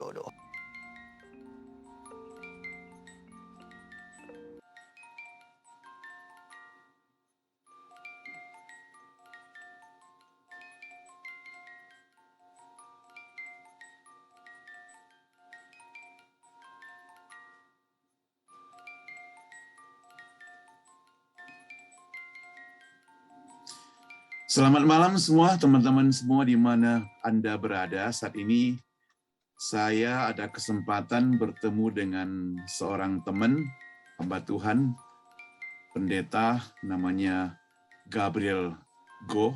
jodoh. Selamat malam semua teman-teman semua di mana Anda berada. Saat ini saya ada kesempatan bertemu dengan seorang teman, hamba Tuhan, pendeta namanya Gabriel Go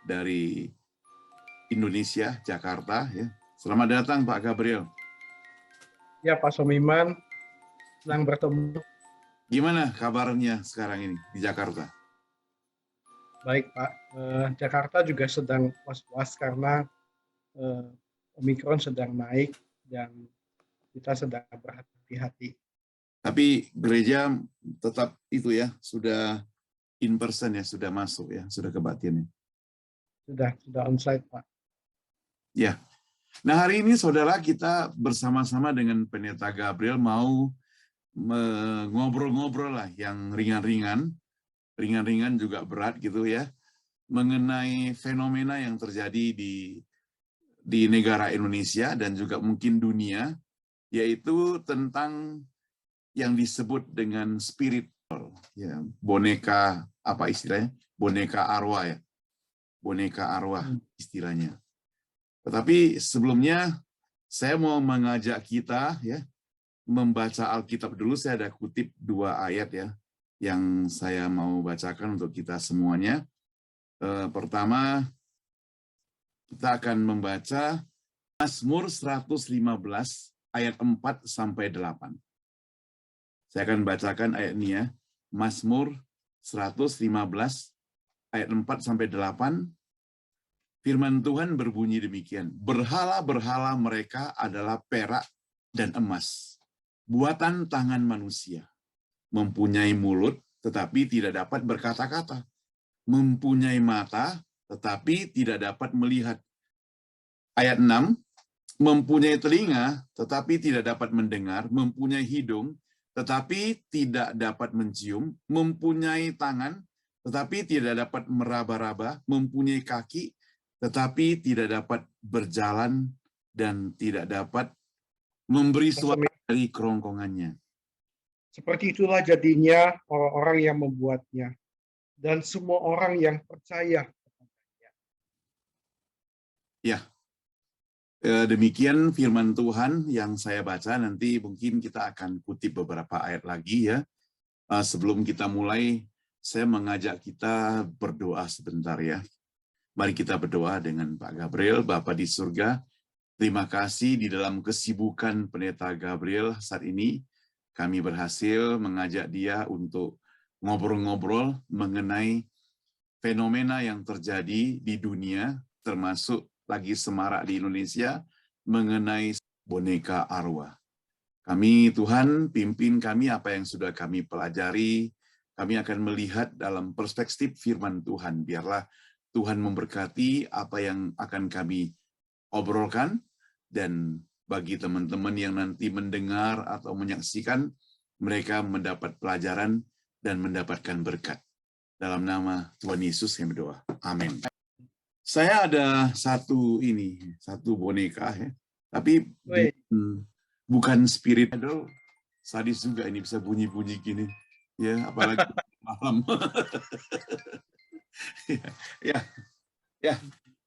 dari Indonesia, Jakarta. Ya. Selamat datang Pak Gabriel. Ya Pak Somiman, senang bertemu. Gimana kabarnya sekarang ini di Jakarta? Baik Pak, Jakarta juga sedang was-was karena Omikron sedang naik dan kita sedang berhati-hati. Tapi gereja tetap itu ya, sudah in person ya, sudah masuk ya, sudah kebaktian ya. Sudah onsite Pak. Ya. Nah hari ini saudara kita bersama-sama dengan Pendeta Gabriel mau ngobrol-ngobrol lah yang ringan-ringan juga berat gitu ya, mengenai fenomena yang terjadi di negara Indonesia dan juga mungkin dunia, yaitu tentang yang disebut dengan spiritual, ya, boneka apa istilahnya, boneka arwah ya, boneka arwah istilahnya. Tetapi sebelumnya saya mau mengajak kita ya membaca Alkitab dulu. Saya ada kutip 2 ayat ya yang saya mau bacakan untuk kita semuanya. Pertama kita akan membaca Mazmur 115 ayat 4 sampai 8. Saya akan bacakan ayat ini ya. Mazmur 115 ayat 4 sampai 8. Firman Tuhan berbunyi demikian, berhala-berhala mereka adalah perak dan emas, buatan tangan manusia, mempunyai mulut tetapi tidak dapat berkata-kata, mempunyai mata tetapi tidak dapat melihat. Ayat 6, mempunyai telinga tetapi tidak dapat mendengar, mempunyai hidung tetapi tidak dapat mencium, mempunyai tangan tetapi tidak dapat meraba-raba, mempunyai kaki tetapi tidak dapat berjalan dan tidak dapat memberi suara dari kerongkongannya. Seperti itulah jadinya orang-orang yang membuatnya dan semua orang yang percaya kepadanya. Ya, demikian firman Tuhan yang saya baca. Nanti mungkin kita akan kutip beberapa ayat lagi ya. Sebelum kita mulai, saya mengajak kita berdoa sebentar ya. Mari kita berdoa dengan Pak Gabriel. Bapa di surga, terima kasih di dalam kesibukan Pendeta Gabriel saat ini, kami berhasil mengajak dia untuk ngobrol-ngobrol mengenai fenomena yang terjadi di dunia, termasuk lagi semarak di Indonesia, mengenai boneka arwah. Kami, Tuhan, pimpin kami apa yang sudah kami pelajari. Kami akan melihat dalam perspektif firman Tuhan. Biarlah Tuhan memberkati apa yang akan kami obrolkan, dan bagi teman-teman yang nanti mendengar atau menyaksikan, mereka mendapat pelajaran dan mendapatkan berkat. Dalam nama Tuhan Yesus yang berdoa. Amin. Saya ada satu boneka ya, tapi bukan spirit idol, sadis juga ini, bisa bunyi-bunyi gini. Ya, apalagi malam. ya,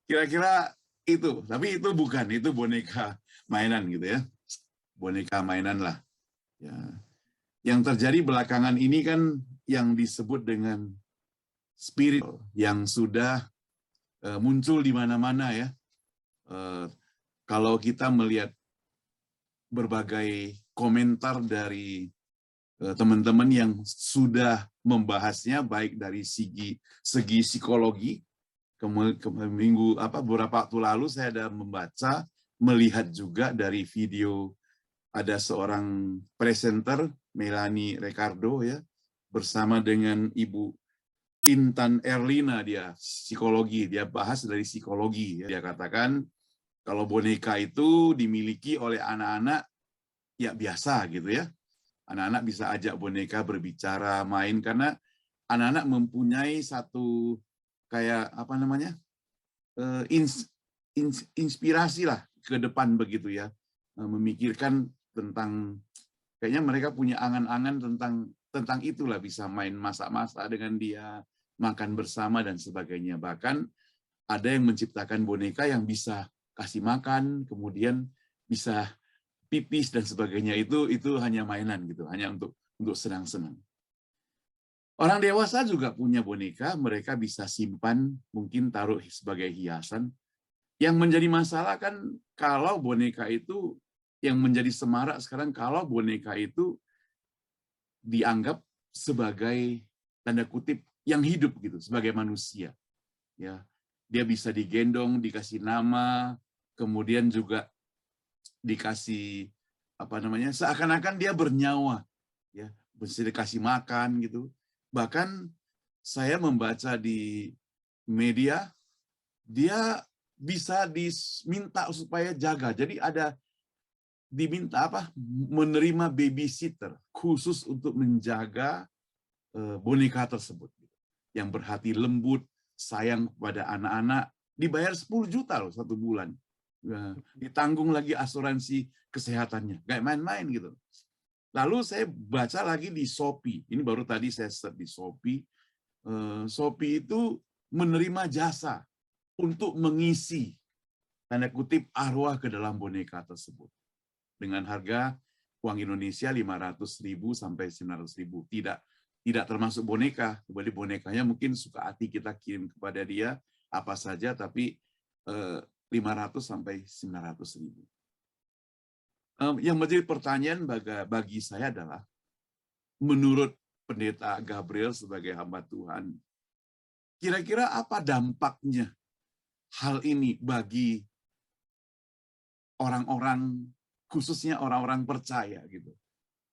kira-kira itu, tapi itu bukan, itu boneka mainan gitu ya, boneka mainan lah. Ya. Yang terjadi belakangan ini kan yang disebut dengan spirit yang sudah muncul di mana-mana ya. Kalau kita melihat berbagai komentar dari teman-teman yang sudah membahasnya, baik dari segi psikologi. Beberapa waktu lalu saya ada melihat juga dari video, ada seorang presenter, Melanie Ricardo ya, bersama dengan Ibu Intan Erlina, dia psikologi, dia bahas dari psikologi. Dia katakan Kalau boneka itu dimiliki oleh anak-anak, ya biasa gitu ya. Anak-anak bisa ajak boneka berbicara, main, karena anak-anak mempunyai satu kayak apa namanya, inspirasi lah ke depan begitu ya, memikirkan tentang, kayaknya mereka punya angan-angan tentang itulah, bisa main masak-masak dengan dia, makan bersama dan sebagainya. Bahkan ada yang menciptakan boneka yang bisa kasih makan, kemudian bisa pipis dan sebagainya. Itu hanya mainan gitu, hanya untuk senang-senang. Orang dewasa juga punya boneka, mereka bisa simpan, mungkin taruh sebagai hiasan. Yang menjadi masalah kan kalau boneka itu, yang menjadi semarak sekarang kalau boneka itu dianggap sebagai tanda kutip yang hidup gitu, sebagai manusia. Ya, dia bisa digendong, dikasih nama, kemudian juga dikasih apa namanya, seakan-akan dia bernyawa, ya, bisa dikasih makan gitu. Bahkan saya membaca di media, dia bisa diminta supaya jaga. Jadi ada diminta apa? Menerima babysitter khusus untuk menjaga boneka tersebut. Yang berhati lembut, sayang kepada anak-anak, dibayar 10 juta loh 1 bulan. Ditanggung lagi asuransi kesehatannya. Gak main-main gitu. Lalu saya baca lagi di Shopee. Ini baru tadi saya search di Shopee. Shopee itu menerima jasa untuk mengisi tanda kutip arwah ke dalam boneka tersebut. Dengan harga uang Indonesia 500.000 sampai 900.000. Tidak termasuk boneka. Kembali bonekanya mungkin suka hati kita kirim kepada dia apa saja, tapi 500 sampai 900.000. Yang menjadi pertanyaan bagi saya adalah, menurut Pendeta Gabriel sebagai hamba Tuhan, kira-kira apa dampaknya hal ini bagi orang-orang, khususnya orang-orang percaya gitu.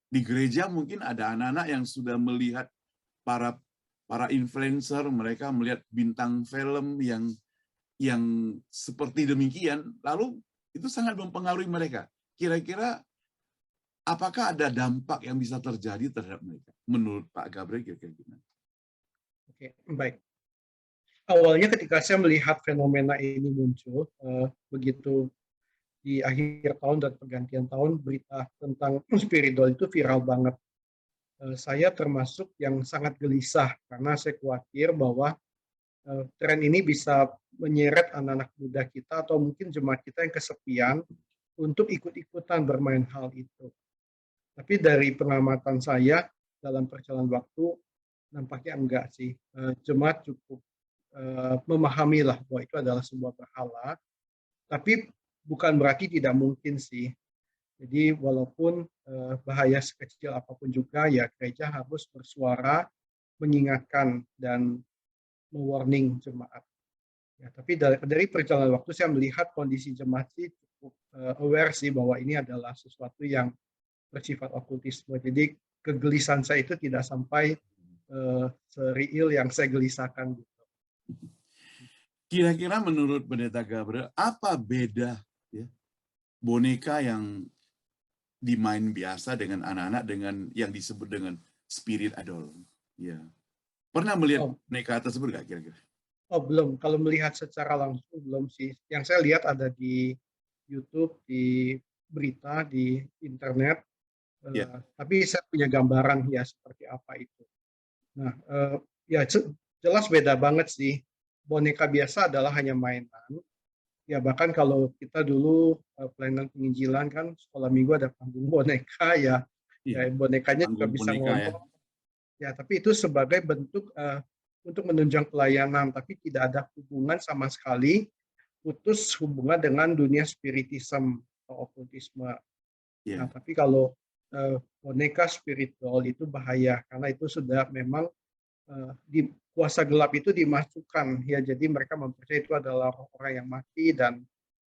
Di gereja mungkin ada anak-anak yang sudah melihat para influencer, mereka melihat bintang film yang seperti demikian, lalu itu sangat mempengaruhi mereka. Kira-kira apakah ada dampak yang bisa terjadi terhadap mereka? Menurut Pak Gabriel kira-kira gimana? Oke, baik. Awalnya ketika saya melihat fenomena ini muncul, begitu di akhir tahun dan pergantian tahun, berita tentang spiritual itu viral banget. Saya termasuk yang sangat gelisah karena saya khawatir bahwa tren ini bisa menyeret anak-anak muda kita atau mungkin jemaat kita yang kesepian untuk ikut-ikutan bermain hal itu. Tapi dari pengamatan saya dalam perjalanan waktu, nampaknya enggak sih. Jemaat cukup memahami lah bahwa itu adalah sebuah berhala, tapi bukan berarti tidak mungkin sih. Jadi walaupun bahaya sekecil apapun juga, ya gereja harus bersuara, mengingatkan dan mewarning jemaat. Ya, tapi dari perjalanan waktu saya melihat kondisi jemaat sih cukup aware sih bahwa ini adalah sesuatu yang bersifat okultisme. Jadi kegelisahan saya itu tidak sampai seriil yang saya gelisahkan gitu. Kira-kira menurut Pendeta Gabriel, apa beda ya, boneka yang dimain biasa dengan anak-anak dengan yang disebut dengan spirit adult? Ya. Pernah melihat boneka tersebut nggak kira-kira? Oh belum, kalau melihat secara langsung belum sih. Yang saya lihat ada di YouTube, di berita, di internet, Ya. tapi saya punya gambaran ya seperti apa itu. Nah, ya jelas beda banget sih. Boneka biasa adalah hanya mainan. Ya bahkan kalau kita dulu pelayanan penginjilan kan sekolah minggu ada panggung boneka ya, Iya. ya bonekanya juga Panggung bisa boneka ya. ngomong. Ya, tapi itu sebagai bentuk untuk menunjang pelayanan, tapi tidak ada hubungan sama sekali, putus hubungan dengan dunia spiritisme atau okultisme. Ya. Nah, tapi kalau boneka spiritual itu bahaya karena itu sudah memang di kuasa gelap itu dimasukkan ya, jadi mereka mempercayai itu adalah orang yang mati dan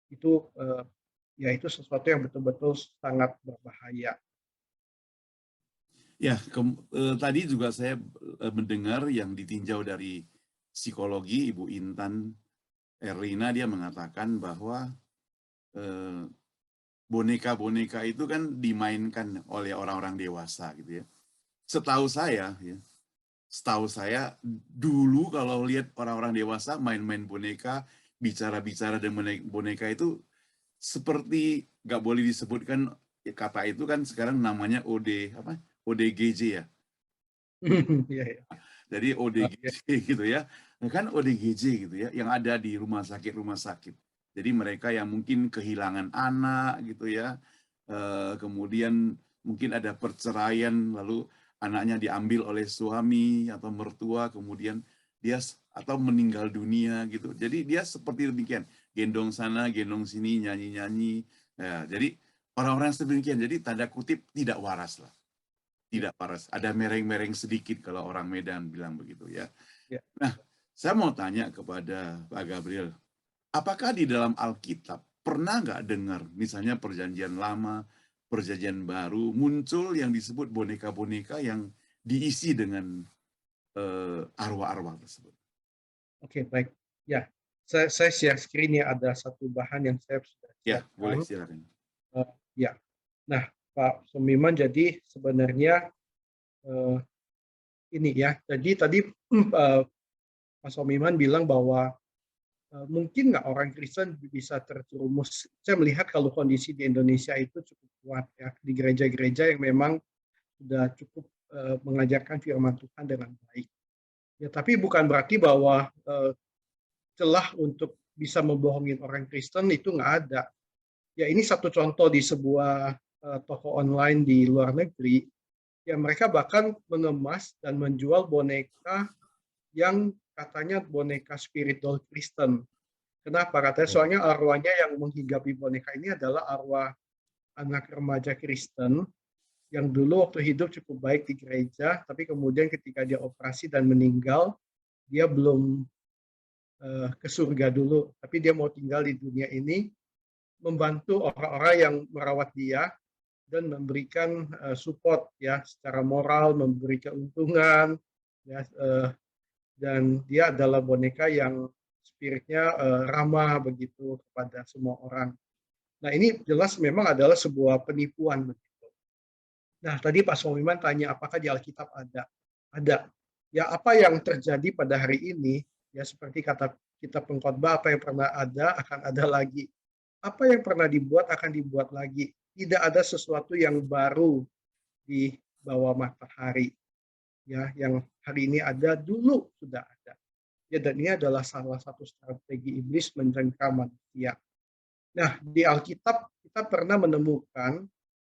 itu ya itu sesuatu yang betul-betul sangat berbahaya. Ya, tadi juga saya mendengar yang ditinjau dari psikologi Ibu Intan Erlina, dia mengatakan bahwa boneka-boneka itu kan dimainkan oleh orang-orang dewasa gitu ya. Setahu saya dulu kalau lihat orang-orang dewasa main-main boneka, bicara-bicara dengan boneka itu seperti nggak boleh disebutkan kata itu kan sekarang namanya ODGJ ya. Iya, iya. Jadi ODGJ gitu ya. Nah, kan ODGJ gitu ya yang ada di rumah sakit. Jadi mereka yang mungkin kehilangan anak gitu ya. Kemudian mungkin ada perceraian lalu anaknya diambil oleh suami atau mertua kemudian dia atau meninggal dunia gitu. Jadi dia seperti demikian, gendong sana, gendong sini, nyanyi-nyanyi. Ya, jadi orang-orang sedemikian. Jadi tanda kutip tidak waras lah. Tidak waras. Ada mereng-mereng sedikit kalau orang Medan bilang begitu ya. Ya. Nah, saya mau tanya kepada Pak Gabriel, apakah di dalam Alkitab pernah nggak dengar misalnya Perjanjian Lama, Perjanjian Baru muncul yang disebut boneka-boneka yang diisi dengan arwah-arwah tersebut? Oke, baik. Ya, saya share screen ya, ada satu bahan yang saya sudah Ya, boleh siapkan. silakan. Ya, nah Pak Somiman, jadi sebenarnya ini ya, jadi tadi Pak Somiman bilang bahwa mungkin nggak orang Kristen bisa terjerumus. Saya melihat kalau kondisi di Indonesia itu cukup kuat ya, di gereja-gereja yang memang sudah cukup mengajarkan firman Tuhan dengan baik. Ya, tapi bukan berarti bahwa celah untuk bisa membohongin orang Kristen itu nggak ada. Ya, ini satu contoh di sebuah toko online di luar negeri. Ya, mereka bahkan mengemas dan menjual boneka yang katanya boneka spiritual Kristen. Kenapa? Katanya soalnya arwahnya yang menghigapi boneka ini adalah arwah anak remaja Kristen yang dulu waktu hidup cukup baik di gereja, tapi kemudian ketika dia operasi dan meninggal, dia belum ke surga dulu, tapi dia mau tinggal di dunia ini, membantu orang-orang yang merawat dia dan memberikan support ya secara moral, memberi keuntungan ya, dan dia adalah boneka yang spiritnya ramah begitu kepada semua orang. Nah, ini jelas memang adalah sebuah penipuan begitu. Nah, tadi Pak Somiman tanya apakah di Alkitab ada? Ada. Ya, apa yang terjadi pada hari ini ya seperti kata kitab Pengkhotbah, apa yang pernah ada akan ada lagi. Apa yang pernah dibuat akan dibuat lagi. Tidak ada sesuatu yang baru di bawah matahari. Ya, yang hari ini ada dulu sudah ada. Ya, dan ini adalah salah satu strategi iblis menjangkau manusia. Nah, di Alkitab kita pernah menemukan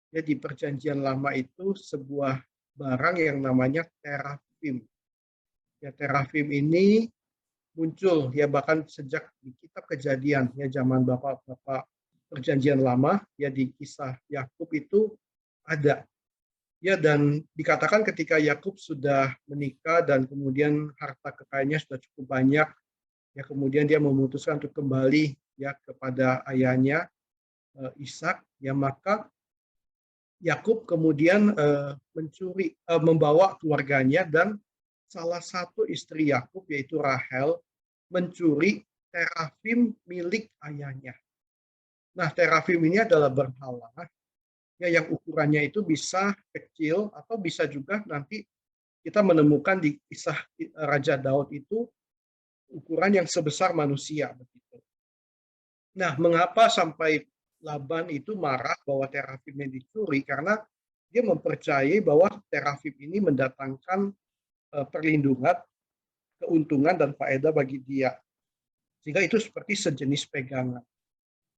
ya di Perjanjian Lama itu sebuah barang yang namanya terafim. Ya, terafim ini muncul ya bahkan sejak di kitab Kejadian ya zaman Bapak-bapak Perjanjian Lama ya di kisah Yakub itu ada. Ya, dan dikatakan ketika Yakub sudah menikah dan kemudian harta kekayaannya sudah cukup banyak, ya kemudian dia memutuskan untuk kembali ya kepada ayahnya Ishak, ya maka Yakub kemudian membawa keluarganya dan salah satu istri Yakub yaitu Rahel mencuri terafim milik ayahnya. Nah, terafim ini adalah berhala ya yang ukurannya itu bisa kecil atau bisa juga nanti kita menemukan di kisah Raja Daud itu ukuran yang sebesar manusia begitu. Nah, mengapa sampai Laban itu marah bahwa terafimnya dicuri? Karena dia mempercayai bahwa terafim ini mendatangkan perlindungan, keuntungan dan faedah bagi dia. Sehingga itu seperti sejenis pegangan.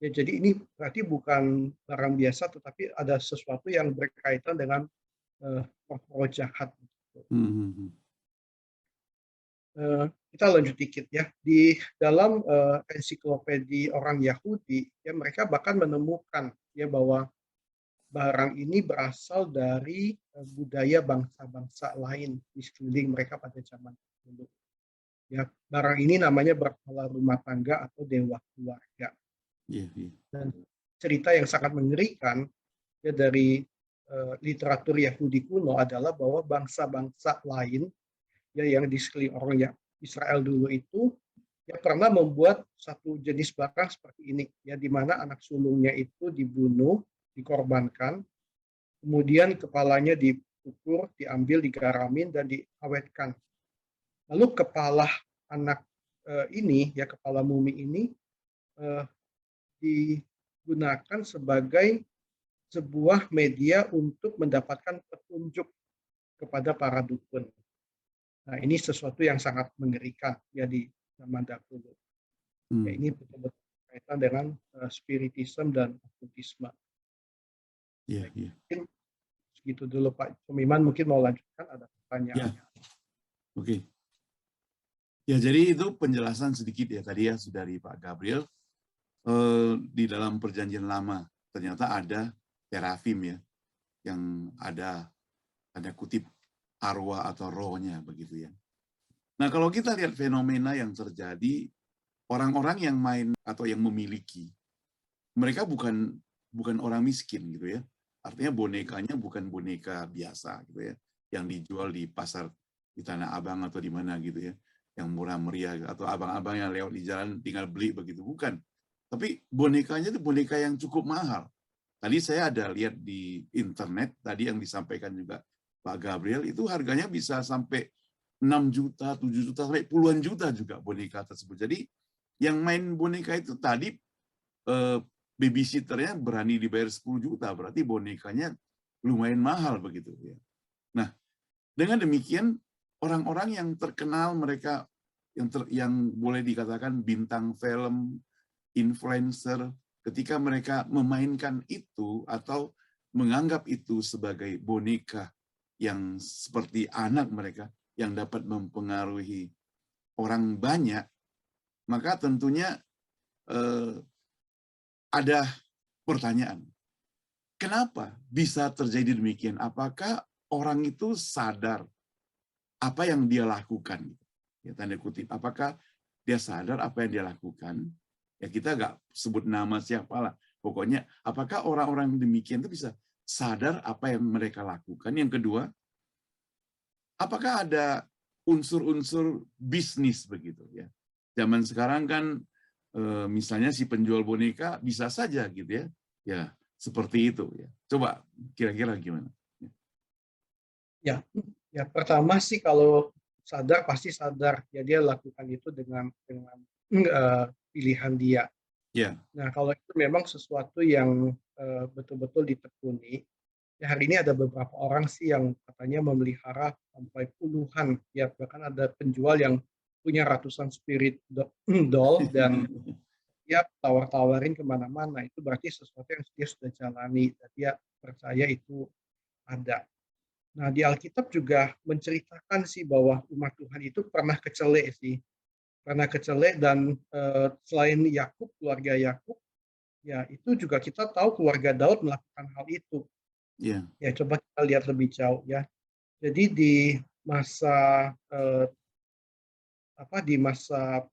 Ya, jadi ini berarti bukan barang biasa, tetapi ada sesuatu yang berkaitan dengan roh jahat. Kita lanjut dikit ya. Di dalam ensiklopedia orang Yahudi, ya mereka bahkan menemukan ya bahwa barang ini berasal dari budaya bangsa-bangsa lain di sekeliling mereka pada zaman dulu. Ya, barang ini namanya berhala rumah tangga atau dewa keluarga. Dan cerita yang sangat mengerikan ya dari literatur Yahudi kuno adalah bahwa bangsa-bangsa lain ya yang di sekeliling orang Israel dulu itu ya pernah membuat satu jenis barang seperti ini, ya di mana anak sulungnya itu dibunuh, dikorbankan, kemudian kepalanya dipukul, diambil, digaramin dan diawetkan. Lalu kepala anak ini, ya kepala mumi ini eh, digunakan sebagai sebuah media untuk mendapatkan petunjuk kepada para dukun. Nah, ini sesuatu yang sangat mengerikan ya di zaman dahulu. Ya, ini betul-betul berkaitan dengan spiritisme dan okultisme. Iya, iya. Mungkin segitu dulu Pak Sumiman, mungkin mau lanjutkan, ada pertanyaan. Ya, oke. Ya, jadi itu penjelasan sedikit ya tadi ya dari Pak Gabriel. Di dalam perjanjian lama ternyata ada terafim ya, yang ada tanda kutip arwah atau rohnya begitu ya. Nah, kalau kita lihat fenomena yang terjadi, orang-orang yang main atau yang memiliki, mereka bukan orang miskin gitu ya. Artinya bonekanya bukan boneka biasa gitu ya, yang dijual di pasar di Tanah Abang atau di mana gitu ya, yang murah meriah atau abang-abang yang lewat di jalan tinggal beli begitu, bukan. Tapi bonekanya itu boneka yang cukup mahal. Tadi saya ada lihat di internet, tadi yang disampaikan juga Pak Gabriel, itu harganya bisa sampai 6 juta, 7 juta, sampai puluhan juta juga boneka tersebut. Jadi yang main boneka itu tadi babysitternya berani dibayar 10 juta, berarti bonekanya lumayan mahal begitu ya. Nah, dengan demikian orang-orang yang terkenal, mereka yang boleh dikatakan bintang film, influencer, ketika mereka memainkan itu atau menganggap itu sebagai boneka yang seperti anak mereka yang dapat mempengaruhi orang banyak, maka tentunya ada pertanyaan. Kenapa bisa terjadi demikian? Apakah orang itu sadar apa yang dia lakukan? Ya, tanda kutip. Apakah dia sadar apa yang dia lakukan? Ya, kita nggak sebut nama siapa lah. Pokoknya, apakah orang-orang demikian itu bisa sadar apa yang mereka lakukan? Yang kedua, apakah ada unsur-unsur bisnis begitu ya? Zaman sekarang kan misalnya si penjual boneka bisa saja gitu ya. Ya, seperti itu ya. Coba kira-kira gimana? Ya, ya pertama sih kalau sadar pasti sadar ya dia lakukan itu dengan pilihan dia. Ya. Nah, kalau itu memang sesuatu yang betul-betul ditekuni. Ya, hari ini ada beberapa orang sih yang katanya memelihara sampai puluhan, ya bahkan ada penjual yang punya ratusan spirit doll dan dia tawar-tawarin kemana-mana. Itu berarti sesuatu yang dia sudah jalani dan dia percaya itu ada. Nah, di Alkitab juga menceritakan sih bahwa umat Tuhan itu pernah kecelek sih. Pernah kecelek dan selain Yakub, keluarga Yakub, ya itu juga kita tahu keluarga Daud melakukan hal itu. Ya. Ya, coba kita lihat lebih jauh ya. Jadi di masa di masa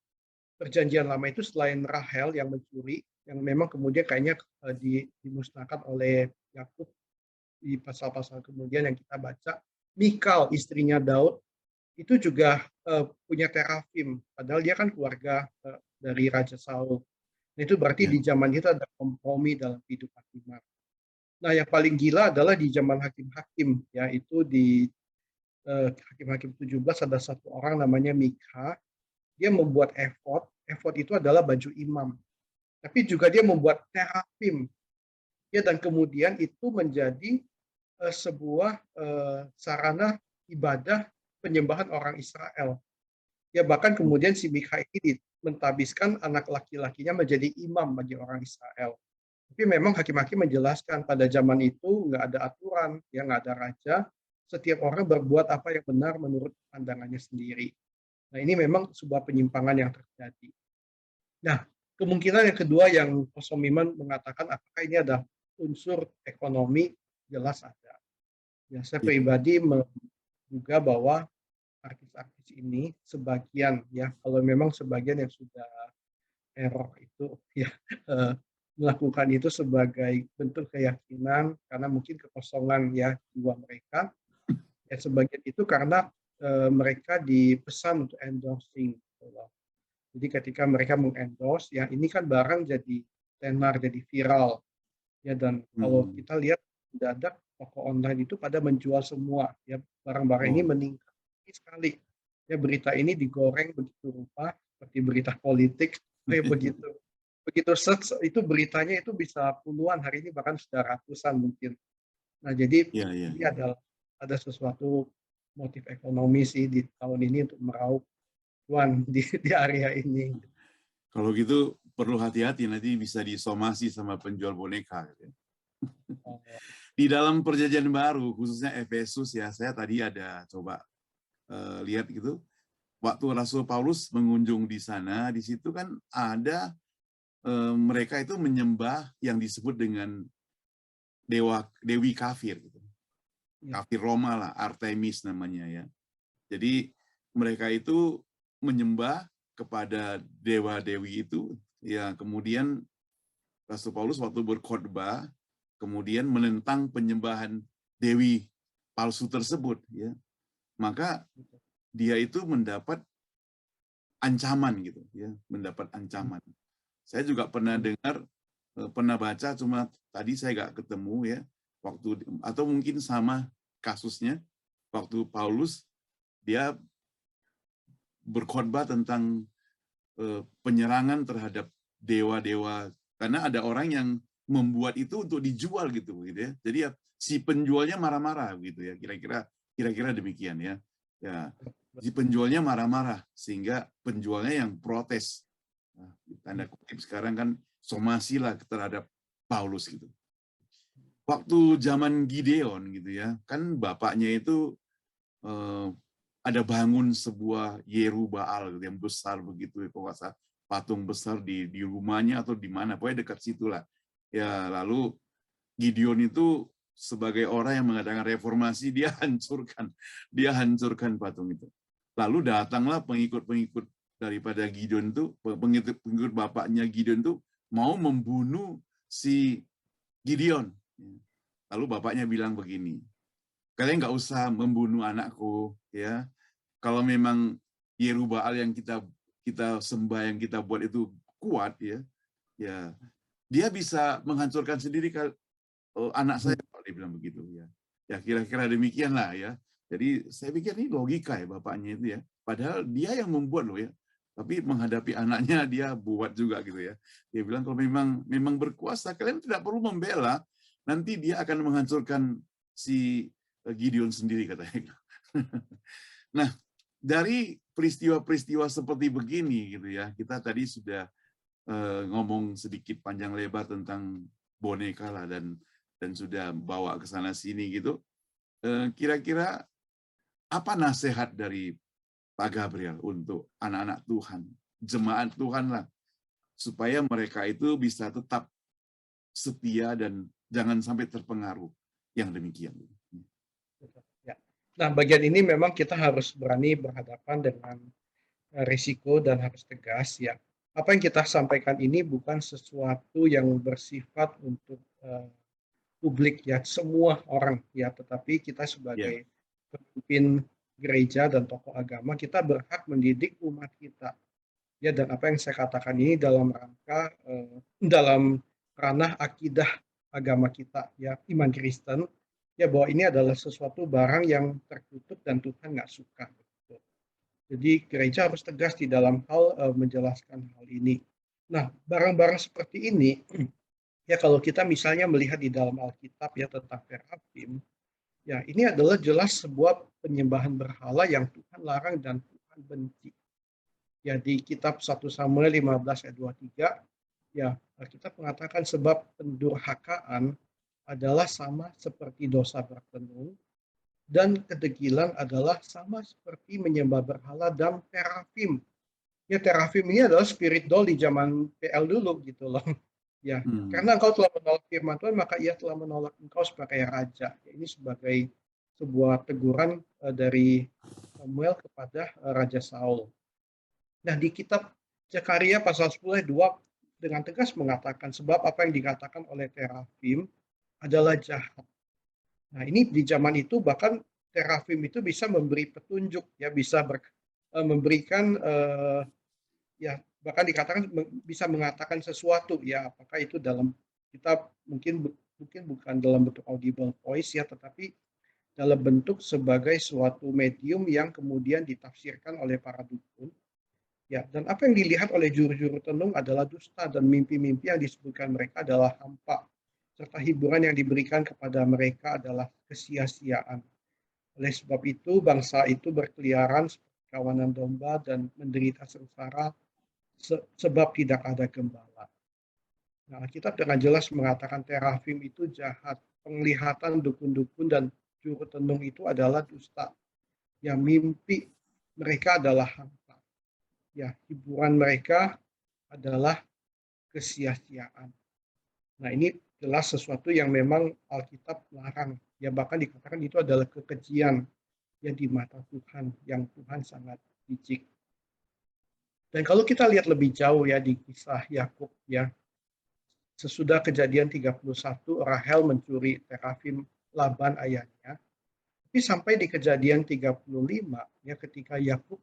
perjanjian lama itu selain Rahel yang mencuri, yang memang kemudian kayaknya dimusnahkan oleh Yakub di pasal-pasal kemudian yang kita baca, Mikal istrinya Daud itu juga punya terafim, padahal dia kan keluarga dari Raja Saul. Nah, itu berarti Ya. di zaman itu ada kompromi dalam kehidupan iman. Nah, yang paling gila adalah di zaman hakim-hakim, yaitu di Hakim-Hakim 17 ada satu orang namanya Mika, dia membuat efod itu adalah baju imam. Tapi juga dia membuat terafim, ya, dan kemudian itu menjadi sebuah sarana ibadah penyembahan orang Israel. Ya, bahkan kemudian si Mika ini mentabiskan anak laki-lakinya menjadi imam bagi orang Israel. Tapi memang hakim-hakim menjelaskan pada zaman itu nggak ada aturan, ya nggak ada raja. Setiap orang berbuat apa yang benar menurut pandangannya sendiri. Nah, ini memang sebuah penyimpangan yang terjadi. Nah, kemungkinan yang kedua yang Posomiman mengatakan apakah ini ada unsur ekonomi, jelas ada. Ya, saya pribadi menduga bahwa artis-artis ini sebagian, ya kalau memang sebagian yang sudah error itu ya melakukan itu sebagai bentuk keyakinan karena mungkin kekosongan ya jiwa mereka. Ya, sebagian itu karena mereka dipesan untuk endorsing. Jadi ketika mereka mengendorse, ya ini kan barang jadi tenar, jadi viral. Ya, dan kalau Hmm. kita lihat mendadak toko online itu pada menjual semua, ya barang-barang ini Oh. meningkat sekali. Ya, berita ini digoreng begitu rupa seperti berita politik, kayak begitu. Begitu search itu beritanya itu bisa puluhan, hari ini bahkan sudah ratusan mungkin. Nah, jadi Ya, ya, ini ya. ada sesuatu motif ekonomi sih di tahun ini untuk meraup cuan di area ini. Kalau gitu perlu hati-hati, nanti bisa disomasi sama penjual boneka. Gitu ya. Oh, Di dalam Perjanjian Baru, khususnya Efesus ya, saya tadi ada coba lihat gitu. Waktu Rasul Paulus mengunjung di sana, di situ kan ada mereka itu menyembah yang disebut dengan dewi kafir, gitu. ya. Kafir Roma lah, Artemis namanya ya. Jadi mereka itu menyembah kepada dewa-dewi itu, ya kemudian Rasul Paulus waktu berkhotbah kemudian menentang penyembahan dewi palsu tersebut, ya maka dia itu mendapat ancaman gitu, ya mendapat ancaman. Saya juga pernah dengar, pernah baca, cuma tadi saya nggak ketemu ya waktu, atau mungkin sama kasusnya waktu Paulus dia berkhotbah tentang penyerangan terhadap dewa-dewa, karena ada orang yang membuat itu untuk dijual gitu ya. Jadi ya, si penjualnya marah-marah gitu ya, kira-kira demikian ya. Ya, si penjualnya marah-marah sehingga penjualnya yang protes. Nah, tanda kutip sekarang kan somasi lah terhadap Paulus gitu. Waktu zaman Gideon gitu ya, kan bapaknya itu ada bangun sebuah Yerubaal gitu, yang besar begitu, ya, patung besar di rumahnya atau di mana, pokoknya dekat situlah. Ya, lalu Gideon itu sebagai orang yang mengadakan reformasi, dia hancurkan patung itu. Lalu datanglah pengikut-pengikut daripada Gideon itu, pengikut bapaknya Gideon itu mau membunuh si Gideon. Lalu bapaknya bilang begini, kalian nggak usah membunuh anakku, ya. Kalau memang Yerubaal yang kita sembah, yang kita buat itu kuat, ya, ya dia bisa menghancurkan sendiri anak saya, kalau dia bilang begitu, ya. Ya kira-kira demikian lah ya. Jadi saya pikir ini logika ya bapaknya itu ya. Padahal dia yang membuat loh ya. Tapi menghadapi anaknya dia buat juga gitu ya. Dia bilang kalau memang berkuasa, kalian tidak perlu membela. Nanti dia akan menghancurkan si Gideon sendiri, katanya. Nah, dari peristiwa-peristiwa seperti begini gitu ya, kita tadi sudah ngomong sedikit panjang lebar tentang boneka lah, dan sudah bawa ke sana sini gitu. Kira-kira apa nasihat dari Pak Gabriel untuk anak-anak Tuhan, jemaat Tuhan lah, supaya mereka itu bisa tetap setia dan jangan sampai terpengaruh yang demikian. Ya. Nah, bagian ini memang kita harus berani berhadapan dengan risiko dan harus tegas ya. Apa yang kita sampaikan ini bukan sesuatu yang bersifat untuk publik ya, semua orang ya, tetapi kita Ya, sebagai pemimpin gereja dan tokoh agama, kita berhak mendidik umat kita. Ya, dan apa yang saya katakan ini dalam rangka dalam ranah akidah agama kita ya, iman Kristen, ya bahwa ini adalah sesuatu barang yang tertutup dan Tuhan nggak suka. Jadi gereja harus tegas di dalam hal menjelaskan hal ini. Nah, barang-barang seperti ini, ya kalau kita misalnya melihat di dalam Alkitab ya tentang terafim, ya ini adalah jelas sebuah penyembahan berhala yang Tuhan larang dan Tuhan benci. Ya di kitab 1 Samuel 15 ayat 23, ya Alkitab mengatakan sebab pendurhakaan adalah sama seperti dosa bertenung, dan kedegilan adalah sama seperti menyembah berhala dan terafim. Ya terafim ini adalah spirit doll di zaman PL dulu gitu loh. Ya, hmm. karena engkau telah menolak firman Tuhan, maka ia telah menolak engkau sebagai raja. Ya, ini sebagai sebuah teguran dari Samuel kepada Raja Saul. Nah, di kitab Zekaria pasal 10 ayat 2 dengan tegas mengatakan sebab apa yang dikatakan oleh terafim adalah jahat. Nah, ini di zaman itu bahkan terafim itu bisa memberi petunjuk, ya bisa memberikan ya bahkan dikatakan bisa mengatakan sesuatu ya, apakah itu dalam kita mungkin bukan dalam bentuk audible voice ya, tetapi dalam bentuk sebagai suatu medium yang kemudian ditafsirkan oleh para dukun. Ya, dan apa yang dilihat oleh juru-juru tenung adalah dusta dan mimpi-mimpi yang disebutkan mereka adalah hampa, serta hiburan yang diberikan kepada mereka adalah kesia-siaan. Oleh sebab itu, bangsa itu berkeliaran seperti kawanan domba dan menderita sengsara sebab tidak ada gembala. Nah, Alkitab dengan jelas mengatakan terafim itu jahat. Penglihatan dukun-dukun dan juru tenung itu adalah dusta. Ya, mimpi mereka adalah hampa. Ya, hiburan mereka adalah kesia-siaan. Nah, ini jelas sesuatu yang memang Alkitab larang. Ya, bahkan dikatakan itu adalah kekejian yang di mata Tuhan, yang Tuhan sangat jijik. Dan kalau kita lihat lebih jauh ya di kisah Yakub ya, sesudah kejadian 31 Rahel mencuri terafim Laban ayahnya, tapi sampai di kejadian 35 ya ketika Yakub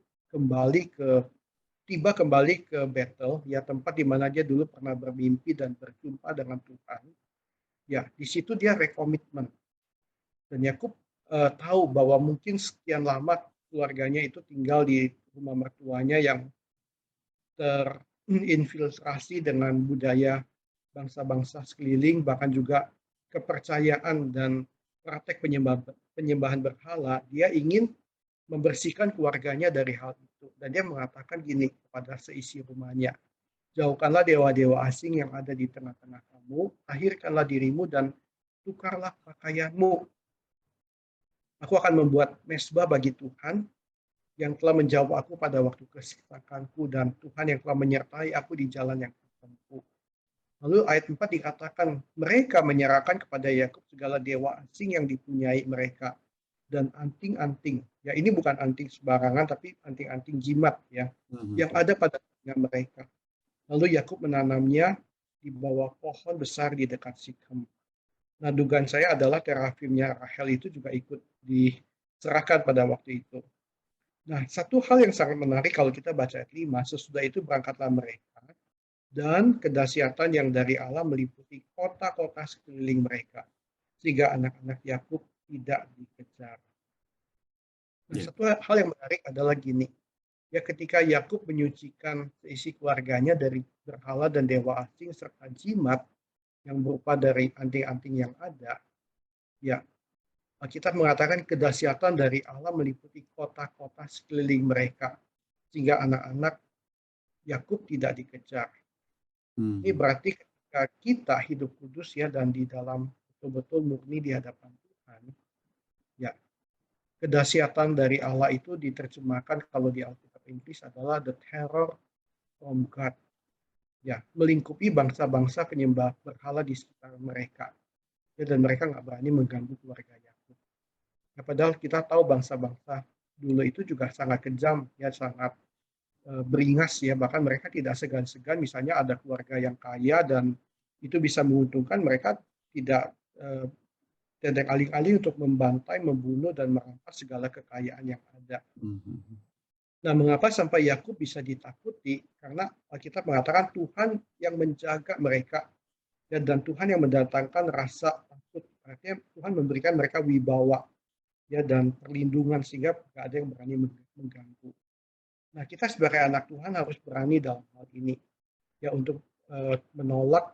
tiba kembali ke Betel ya tempat di mana dia dulu pernah bermimpi dan berjumpa dengan Tuhan. Ya, di situ dia rekomitmen. Dan Yakub tahu bahwa mungkin sekian lama keluarganya itu tinggal di rumah mertuanya yang terinfiltrasi dengan budaya bangsa-bangsa sekeliling, bahkan juga kepercayaan dan praktek penyembahan berhala. Dia ingin membersihkan keluarganya dari hal itu. Dan dia mengatakan gini kepada seisi rumahnya, jauhkanlah dewa-dewa asing yang ada di tengah-tengah kamu, tahirkanlah dirimu dan tukarlah pakaianmu. Aku akan membuat mesbah bagi Tuhan yang telah menjawab aku pada waktu kesesakanku dan Tuhan yang telah menyertai aku di jalan yang tertempuh. Lalu ayat 4 dikatakan, mereka menyerahkan kepada Yakub segala dewa asing yang dipunyai mereka dan anting-anting. Ya, ini bukan anting sembarangan tapi anting-anting jimat ya yang ada pada tangan mereka. Lalu Yakub menanamnya di bawah pohon besar di dekat Sikhem. Nah, dugaan saya adalah terafimnya Rahel itu juga ikut diserahkan pada waktu itu. Nah, satu hal yang sangat menarik kalau kita baca ayat 5, sesudah itu berangkatlah mereka, dan kedahsyatan yang dari Allah meliputi kota-kota sekeliling mereka, sehingga anak-anak Yakub tidak dikejar. Nah, satu hal yang menarik adalah gini, ya ketika Yakub menyucikan seisi keluarganya dari berhala dan dewa asing serta jimat yang berupa dari anting-anting yang ada, ya kita mengatakan kedahsyatan dari Allah meliputi kota-kota sekeliling mereka, sehingga anak-anak Yakub tidak dikejar. Ini berarti ketika kita hidup kudus ya dan di dalam betul-betul murni di hadapan Tuhan, ya kedahsyatan dari Allah itu diterjemahkan kalau di Alkitab Inggris adalah the terror from God. Ya, melingkupi bangsa-bangsa penyembah berhala di sekitar mereka. Ya, dan mereka nggak berani mengganggu keluarga Yakub. Ya, padahal kita tahu bangsa-bangsa dulu itu juga sangat kejam, ya sangat beringas ya, bahkan mereka tidak segan-segan misalnya ada keluarga yang kaya dan itu bisa menguntungkan, mereka tidak tendeng aling-aling untuk membantai, membunuh dan merampas segala kekayaan yang ada. Nah, mengapa sampai Yakub bisa ditakuti? Karena Alkitab mengatakan Tuhan yang menjaga mereka dan Tuhan yang mendatangkan rasa takut. Artinya Tuhan memberikan mereka wibawa ya dan perlindungan sehingga tidak ada yang berani mengganggu. Nah, kita sebagai anak Tuhan harus berani dalam hal ini ya untuk menolak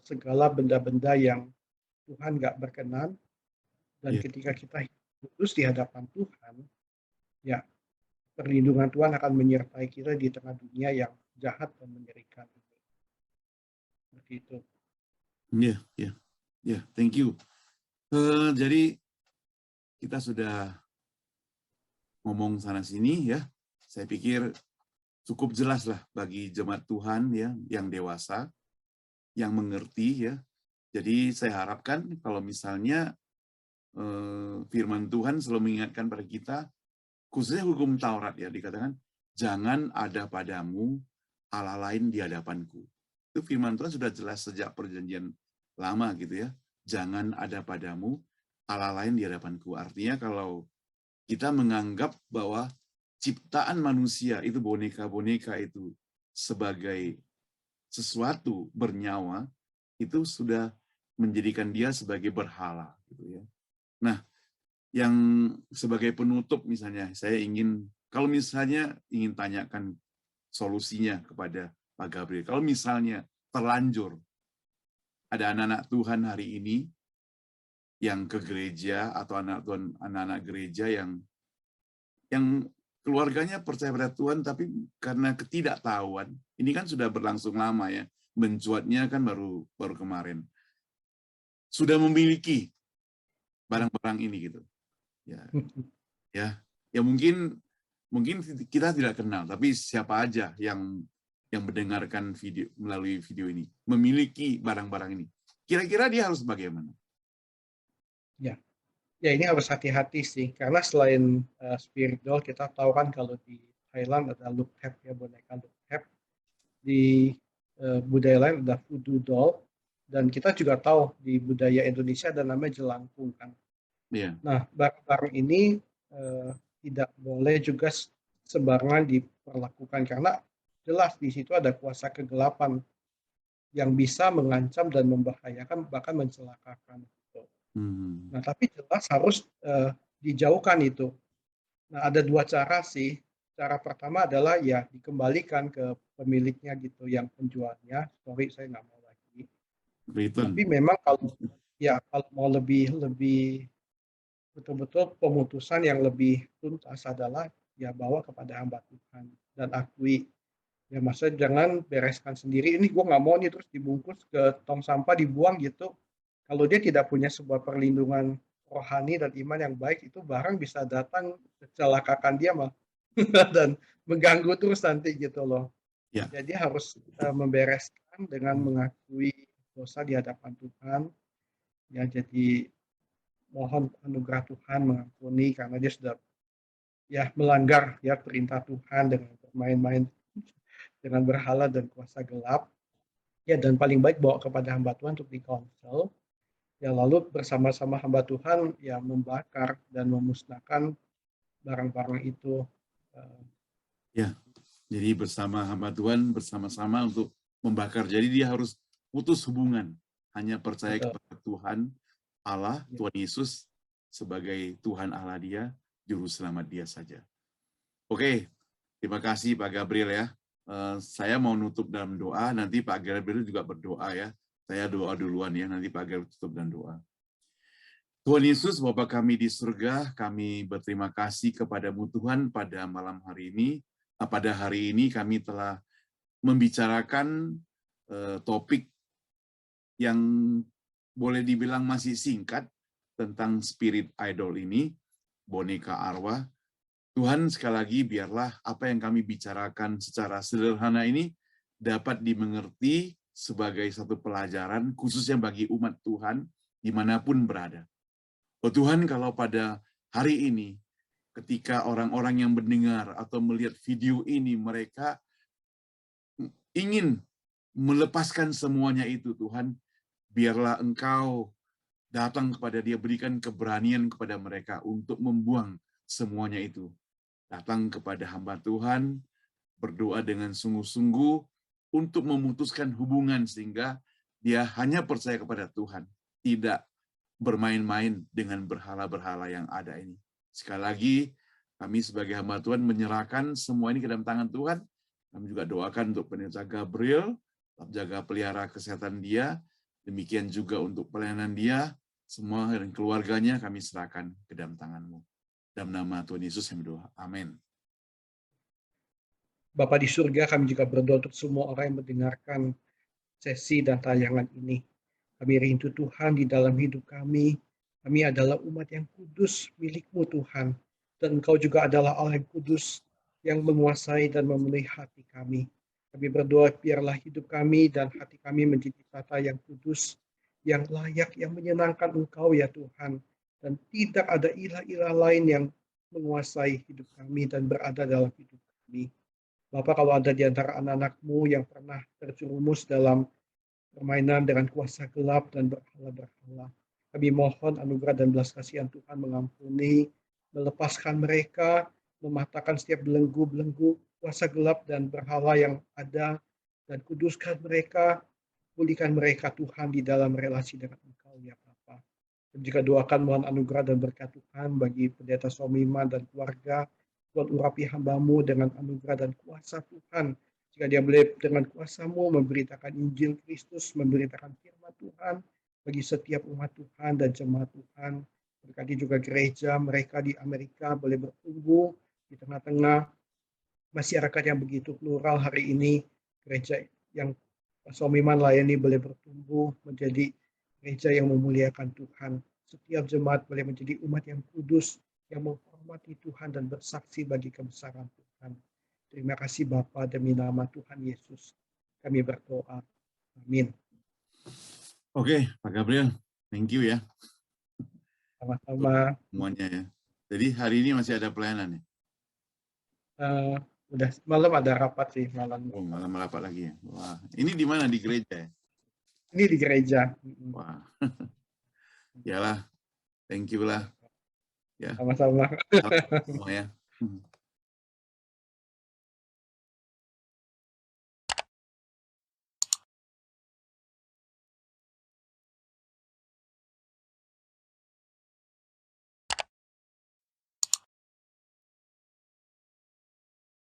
segala benda-benda yang Tuhan nggak berkenan, dan ketika kita kudus di hadapan Tuhan, ya perlindungan Tuhan akan menyertai kita di tengah dunia yang jahat dan mengerikan. Seperti itu. Ya, thank you. Jadi kita sudah ngomong sana sini ya. Saya pikir cukup jelas lah bagi jemaat Tuhan ya yang dewasa, yang mengerti ya. Jadi saya harapkan kalau misalnya firman Tuhan selalu mengingatkan pada kita, khususnya hukum Taurat ya, dikatakan jangan ada padamu Allah lain di hadapanku. Itu firman Tuhan sudah jelas sejak perjanjian lama gitu ya. Jangan ada padamu Allah lain di hadapanku. Artinya kalau kita menganggap bahwa ciptaan manusia itu boneka-boneka itu sebagai sesuatu bernyawa itu sudah menjadikan dia sebagai berhala, gitu ya. Nah, yang sebagai penutup misalnya, saya kalau misalnya ingin tanyakan solusinya kepada Pak Gabriel, kalau misalnya terlanjur ada anak-anak Tuhan hari ini yang ke gereja atau anak-anak gereja yang keluarganya percaya pada Tuhan, tapi karena ketidaktahuan, ini kan sudah berlangsung lama ya, mencuatnya kan baru kemarin, sudah memiliki barang-barang ini gitu. Ya mungkin kita tidak kenal, tapi siapa aja yang mendengarkan video melalui video ini memiliki barang-barang ini, kira-kira dia harus bagaimana? Ya ini harus hati-hati sih, karena selain spirit doll, kita tahu kan kalau di Thailand ada lukhep ya, boneka lukhep. Di budaya lain ada voodoo doll, dan kita juga tahu di budaya Indonesia ada namanya jelangkung kan. Yeah. Nah, barang-barang ini tidak boleh juga sembarangan diperlakukan, karena jelas di situ ada kuasa kegelapan yang bisa mengancam dan membahayakan, bahkan mencelakakan. Nah, tapi jelas harus dijauhkan itu. Nah, ada dua cara sih. Cara pertama adalah ya dikembalikan ke pemiliknya gitu, yang penjualnya. Sorry, saya nggak mau lagi. Tapi memang kalau mau lebih betul-betul pemutusan yang lebih tuntas adalah ya bawa kepada hamba Tuhan dan akui. Ya maksudnya jangan bereskan sendiri. Ini gue nggak mau nih terus dibungkus ke tong sampah dibuang gitu. Kalau dia tidak punya sebuah perlindungan rohani dan iman yang baik, itu barang bisa datang mencelakakan dia mah dan mengganggu terus nanti gitu loh. Ya. Jadi harus membereskan dengan mengakui dosa di hadapan Tuhan. Ya jadi mohon anugerah Tuhan mengampuni karena dia sudah ya melanggar ya perintah Tuhan dengan bermain-main dengan berhala dan kuasa gelap. Ya dan paling baik bawa kepada hamba Tuhan untuk dikonsel. Ya lalu bersama-sama hamba Tuhan ya membakar dan memusnahkan barang-barang itu. Ya, jadi bersama hamba Tuhan bersama-sama untuk membakar. Jadi dia harus putus hubungan, hanya percaya kepada Tuhan Allah, Tuhan Yesus sebagai Tuhan Allah dia, juru selamat dia saja. Oke, terima kasih Pak Gabriel ya. Saya mau nutup dalam doa, nanti Pak Gabriel juga berdoa ya. Saya doa duluan ya, nanti Pak Gabriel tutup dan doa. Tuhan Yesus, Bapa kami di surga, kami berterima kasih kepadamu Tuhan pada malam hari ini. Pada hari ini kami telah membicarakan topik yang boleh dibilang masih singkat tentang spirit idol ini, boneka arwah. Tuhan, sekali lagi biarlah apa yang kami bicarakan secara sederhana ini dapat dimengerti sebagai satu pelajaran khususnya bagi umat Tuhan dimanapun berada. Oh Tuhan, kalau pada hari ini ketika orang-orang yang mendengar atau melihat video ini mereka ingin melepaskan semuanya itu, Tuhan, biarlah Engkau datang kepada dia, berikan keberanian kepada mereka untuk membuang semuanya itu. Datang kepada hamba Tuhan, berdoa dengan sungguh-sungguh untuk memutuskan hubungan sehingga dia hanya percaya kepada Tuhan, tidak bermain-main dengan berhala-berhala yang ada ini. Sekali lagi, kami sebagai hamba Tuhan menyerahkan semua ini ke dalam tangan Tuhan. Kami juga doakan untuk pendeta Gabriel, jaga pelihara kesehatan dia, demikian juga untuk pelayanan dia, semua dan keluarganya kami serahkan ke dalam tangan-Mu. Dalam nama Tuhan Yesus kami berdoa. Amin. Bapa di surga, kami juga berdoa untuk semua orang yang mendengarkan sesi dan tayangan ini. Kami rindu Tuhan di dalam hidup kami. Kami adalah umat yang kudus milik-Mu Tuhan. Dan Engkau juga adalah Allah yang kudus yang menguasai dan memenuhi hati kami. Kami berdoa biarlah hidup kami dan hati kami menjadi tata yang kudus, yang layak, yang menyenangkan Engkau ya Tuhan. Dan tidak ada ilah-ilah lain yang menguasai hidup kami dan berada dalam hidup kami. Bapak, kalau ada di antara anak-anak-Mu yang pernah terjerumus dalam permainan dengan kuasa gelap dan berhala-berhala, kami mohon anugerah dan belas kasihan Tuhan mengampuni, melepaskan mereka, mematahkan setiap belenggu-belenggu kuasa gelap dan berhala yang ada, dan kuduskan mereka, pulihkan mereka Tuhan di dalam relasi dengan Engkau ya Bapa. Dan juga doakan mohon anugerah dan berkat Tuhan bagi pendeta Somiman dan keluarga. Tuhan urapi hamba-Mu dengan anugerah dan kuasa Tuhan. Jika dia boleh dengan kuasa-Mu memberitakan Injil Kristus, memberitakan firman Tuhan bagi setiap umat Tuhan dan jemaat Tuhan. Berkati juga gereja mereka di Amerika boleh bertumbuh di tengah-tengah masyarakat yang begitu plural hari ini. Gereja yang Somiman layani boleh bertumbuh menjadi gereja yang memuliakan Tuhan. Setiap jemaat boleh menjadi umat yang kudus, yang menghormati Tuhan dan bersaksi bagi kebesaran Tuhan. Terima kasih Bapa, demi nama Tuhan Yesus kami berdoa. Amin. Oke, Pak Gabriel, thank you ya Sama-sama. semuanya ya. Jadi hari ini masih ada pelayanan ya? Udah malam ada rapat sih malam. Oh, malam rapat lagi ya. Wah, ini di mana, di gereja ya? Ini di gereja. Wah, yalah, thank you lah. Ya, Sama-sama. semua ya.